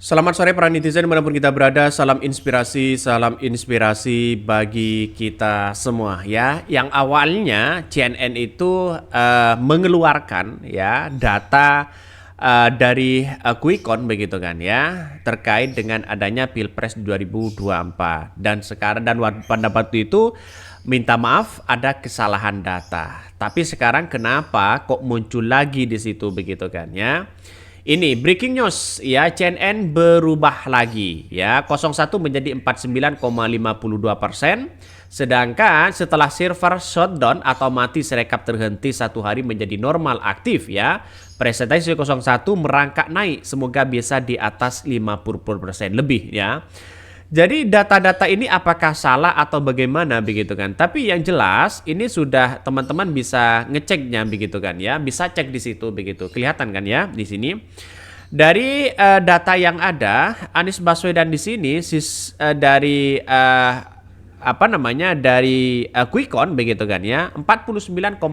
Selamat sore para netizen dimanapun kita berada, salam inspirasi bagi kita semua ya. Yang awalnya CNN itu mengeluarkan ya data dari Quick Count begitu kan ya, terkait dengan adanya Pilpres 2024 dan sekarang pada waktu itu minta maaf ada kesalahan data. Tapi sekarang kenapa kok muncul lagi di situ begitu kan ya? Ini breaking news ya, CNN berubah lagi ya, 01 menjadi 49,52%, sedangkan setelah server shutdown atau mati serekap terhenti 1 hari menjadi normal aktif ya, presentasi 01 merangkak naik, semoga bisa di atas 50% lebih ya. Jadi data-data ini apakah salah atau bagaimana begitu kan? Tapi yang jelas ini sudah teman-teman bisa ngeceknya begitu kan ya, bisa cek di situ begitu. Kelihatan kan ya di sini. Dari data yang ada, Anies Baswedan di sini dari apa namanya dari Quick Count begitu kan ya, 49,52%.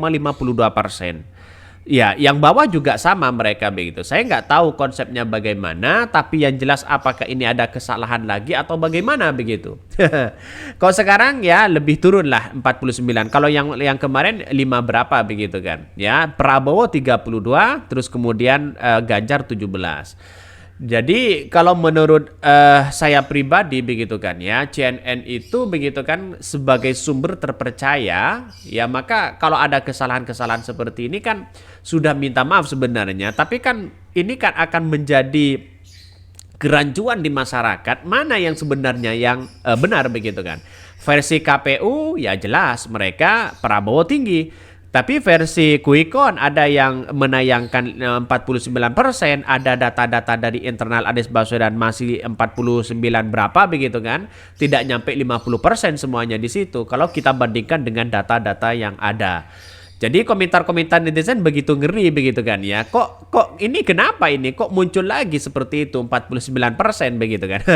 Ya, yang bawah juga sama mereka begitu. Saya nggak tahu konsepnya bagaimana, tapi yang jelas apakah ini ada kesalahan lagi atau bagaimana begitu. Kalau sekarang ya lebih turun lah 49. Kalau yang kemarin 5 berapa begitu kan. Ya, Prabowo 32, terus kemudian Ganjar 17. Jadi kalau menurut saya pribadi begitu kan ya, CNN itu begitu kan sebagai sumber terpercaya ya, maka kalau ada kesalahan-kesalahan seperti ini kan sudah minta maaf sebenarnya, tapi kan ini kan akan menjadi kerancuan di masyarakat mana yang sebenarnya yang benar begitu kan. Versi KPU ya jelas mereka Prabowo tinggi. Tapi versi Quick Count ada yang menayangkan 49%, ada data-data dari internal Anies Baswedan masih 49 berapa begitu kan. Tidak nyampe 50% semuanya di situ kalau kita bandingkan dengan data-data yang ada. Jadi komentar-komentar netizen begitu ngeri begitu kan ya. Kok ini kenapa ini kok muncul lagi seperti itu 49% begitu kan.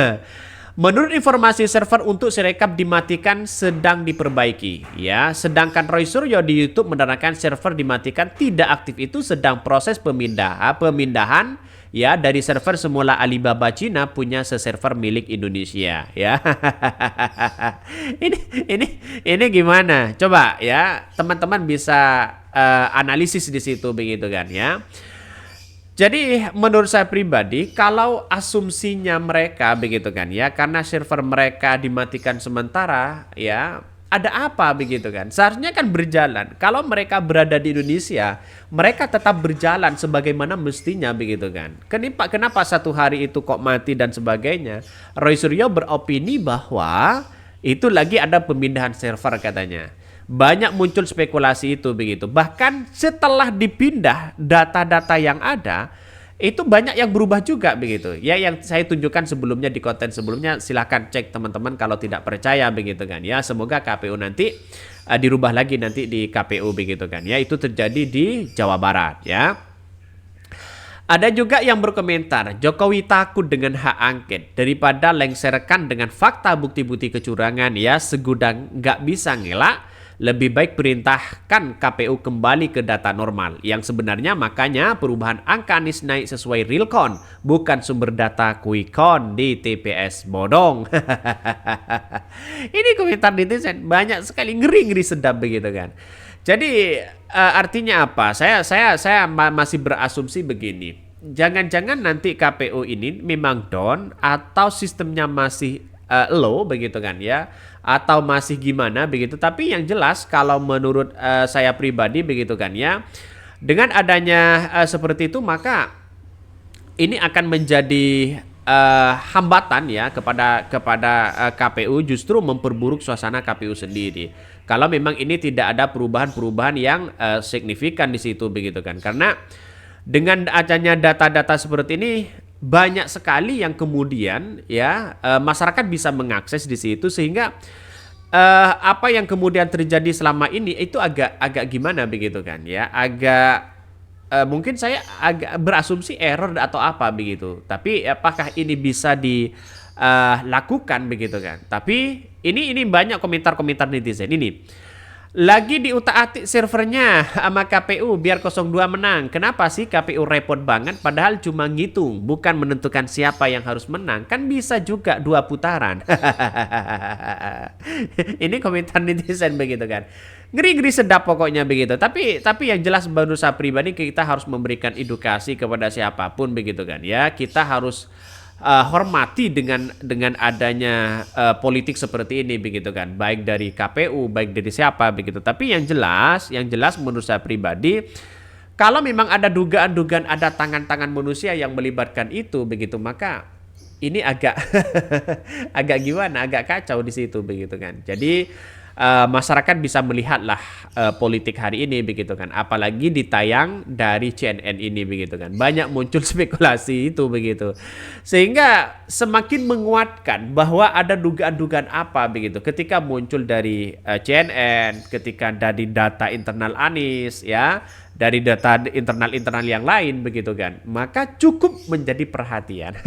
Menurut informasi, server untuk Sirekap dimatikan sedang diperbaiki ya. Sedangkan Roy Suryo di YouTube menerangkan server dimatikan tidak aktif itu sedang proses pemindahan ya, dari server semula Alibaba Cina punya server milik Indonesia ya. ini ini ini gimana? Coba ya teman-teman bisa analisis di situ begitu kan ya. Jadi menurut saya pribadi, kalau asumsinya mereka begitu kan ya, karena server mereka dimatikan sementara ya, ada apa begitu kan? Seharusnya kan berjalan. Kalau mereka berada di Indonesia, mereka tetap berjalan sebagaimana mestinya begitu kan. Kenapa 1 hari itu kok mati dan sebagainya? Roy Suryo beropini bahwa itu lagi ada pemindahan server katanya. Banyak muncul spekulasi itu begitu. Bahkan setelah dipindah data-data yang ada itu banyak yang berubah juga begitu. Ya yang saya tunjukkan sebelumnya di konten sebelumnya, silahkan cek teman-teman kalau tidak percaya begitu kan. Ya semoga KPU nanti dirubah lagi nanti di KPU begitu kan. Ya itu terjadi di Jawa Barat ya. Ada juga yang berkomentar, Jokowi takut dengan hak angket daripada lengserkan dengan fakta bukti-bukti kecurangan ya, segudang nggak bisa ngelak. Lebih baik perintahkan KPU kembali ke data normal. Yang sebenarnya makanya perubahan angka Anies naik sesuai real count, bukan sumber data Quick Count di TPS bodong. Ini komentar netizen banyak sekali, ngeri-ngeri sedap begitu kan. Jadi artinya apa? Saya masih berasumsi begini. Jangan-jangan nanti KPU ini memang down atau sistemnya masih low begitu kan ya, atau masih gimana begitu. Tapi yang jelas kalau menurut saya pribadi begitu kan ya, dengan adanya seperti itu maka ini akan menjadi hambatan ya kepada KPU, justru memperburuk suasana KPU sendiri. Kalau memang ini tidak ada perubahan-perubahan yang signifikan di situ begitu kan. Karena dengan adanya data-data seperti ini banyak sekali yang kemudian ya masyarakat bisa mengakses di situ, sehingga apa yang kemudian terjadi selama ini itu agak gimana begitu kan ya, agak mungkin saya agak berasumsi error atau apa begitu, tapi apakah ini bisa dilakukan begitu kan. Tapi ini banyak komentar-komentar netizen ini. Lagi diutak-atik servernya sama KPU biar 02 menang. Kenapa sih KPU repot banget padahal cuma ngitung, bukan menentukan siapa yang harus menang. Kan bisa juga 2 putaran. Ini komentar netizen begitu kan. Ngeri-ngeri sedap pokoknya begitu. Tapi yang jelas manusia pribadi kita harus memberikan edukasi kepada siapapun begitu kan ya. Kita harus hormati dengan adanya politik seperti ini begitu kan, baik dari KPU baik dari siapa begitu. Tapi yang jelas menurut saya pribadi, kalau memang ada dugaan-dugaan ada tangan-tangan manusia yang melibatkan itu begitu, maka ini agak agak gimana, agak kacau di situ begitu kan. Jadi masyarakat bisa melihatlah politik hari ini begitu kan, apalagi ditayang dari CNN ini begitu kan, banyak muncul spekulasi itu begitu, sehingga semakin menguatkan bahwa ada dugaan-dugaan apa begitu ketika muncul dari CNN, ketika dari data internal Anies ya, dari data internal yang lain begitu kan, maka cukup menjadi perhatian.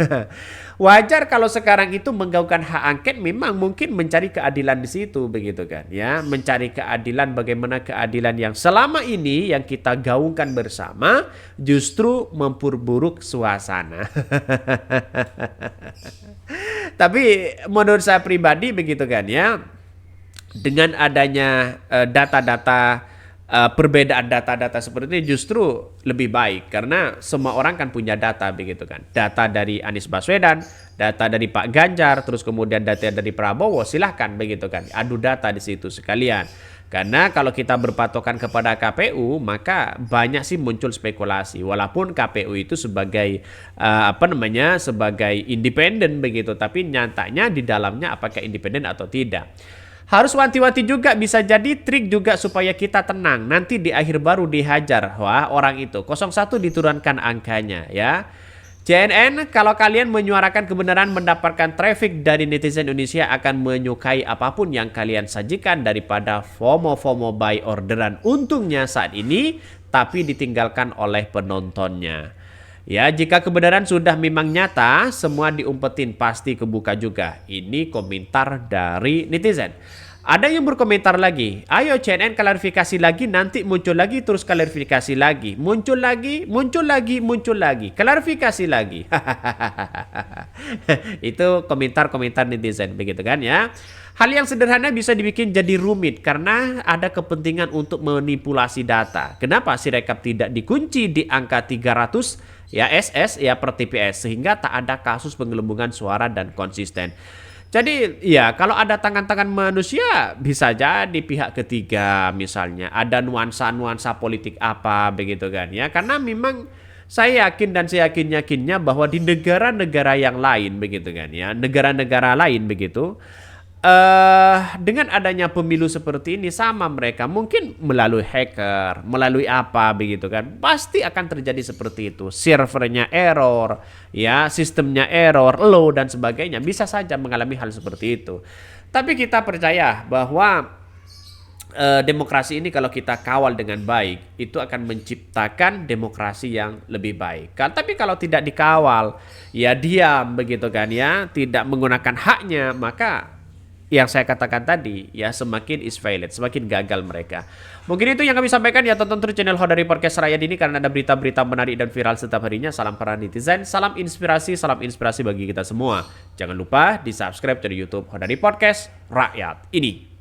Wajar kalau sekarang itu menggaungkan hak angket, memang mungkin mencari keadilan di situ begitu kan ya, mencari keadilan, bagaimana keadilan yang selama ini yang kita gaungkan bersama justru memperburuk suasana. Tapi menurut saya pribadi begitu kan ya, dengan adanya data-data perbedaan data-data seperti ini justru lebih baik, karena semua orang kan punya data begitu kan, data dari Anies Baswedan, data dari Pak Ganjar, terus kemudian data dari Prabowo, silahkan begitu kan, adu data di situ sekalian. Karena kalau kita berpatokan kepada KPU, maka banyak sih muncul spekulasi, walaupun KPU itu sebagai sebagai independen begitu, tapi nyatanya di dalamnya apakah independen atau tidak. Harus wanti-wanti juga, bisa jadi trik juga supaya kita tenang. Nanti di akhir baru dihajar. Wah, orang itu 01 diturunkan angkanya ya. CNN, kalau kalian menyuarakan kebenaran mendapatkan traffic dari netizen Indonesia akan menyukai apapun yang kalian sajikan daripada FOMO buy orderan untungnya saat ini tapi ditinggalkan oleh penontonnya. Ya, jika kebenaran sudah memang nyata, semua diumpetin pasti kebuka juga. Ini komentar dari netizen. Ada yang berkomentar lagi, ayo CNN klarifikasi lagi, nanti muncul lagi, terus klarifikasi lagi, muncul lagi, klarifikasi lagi. Itu komentar-komentar netizen begitu kan ya. Hal yang sederhana bisa dibikin jadi rumit karena ada kepentingan untuk manipulasi data. Kenapa Sirekap tidak dikunci di angka 300 ya SS ya per TPS, sehingga tak ada kasus penggelembungan suara dan konsisten. Jadi ya kalau ada tangan-tangan manusia bisa jadi pihak ketiga misalnya, ada nuansa-nuansa politik apa begitu kan ya. Karena memang saya yakin dan saya yakinnya bahwa di negara-negara yang lain begitu kan ya, negara-negara lain begitu, dengan adanya pemilu seperti ini sama mereka mungkin melalui hacker, melalui apa begitu kan, pasti akan terjadi seperti itu, servernya error, ya sistemnya error, low dan sebagainya, bisa saja mengalami hal seperti itu. Tapi kita percaya bahwa demokrasi ini kalau kita kawal dengan baik itu akan menciptakan demokrasi yang lebih baik kan. Tapi kalau tidak dikawal ya diam begitu kan ya, tidak menggunakan haknya, maka yang saya katakan tadi ya semakin is valid, semakin gagal mereka. Mungkin itu yang kami sampaikan ya, tonton terus channel Hodari Podcast Rakyat ini karena ada berita-berita menarik dan viral setiap harinya. Salam para netizen, salam inspirasi bagi kita semua. Jangan lupa di subscribe dari YouTube Hodari Podcast Rakyat ini.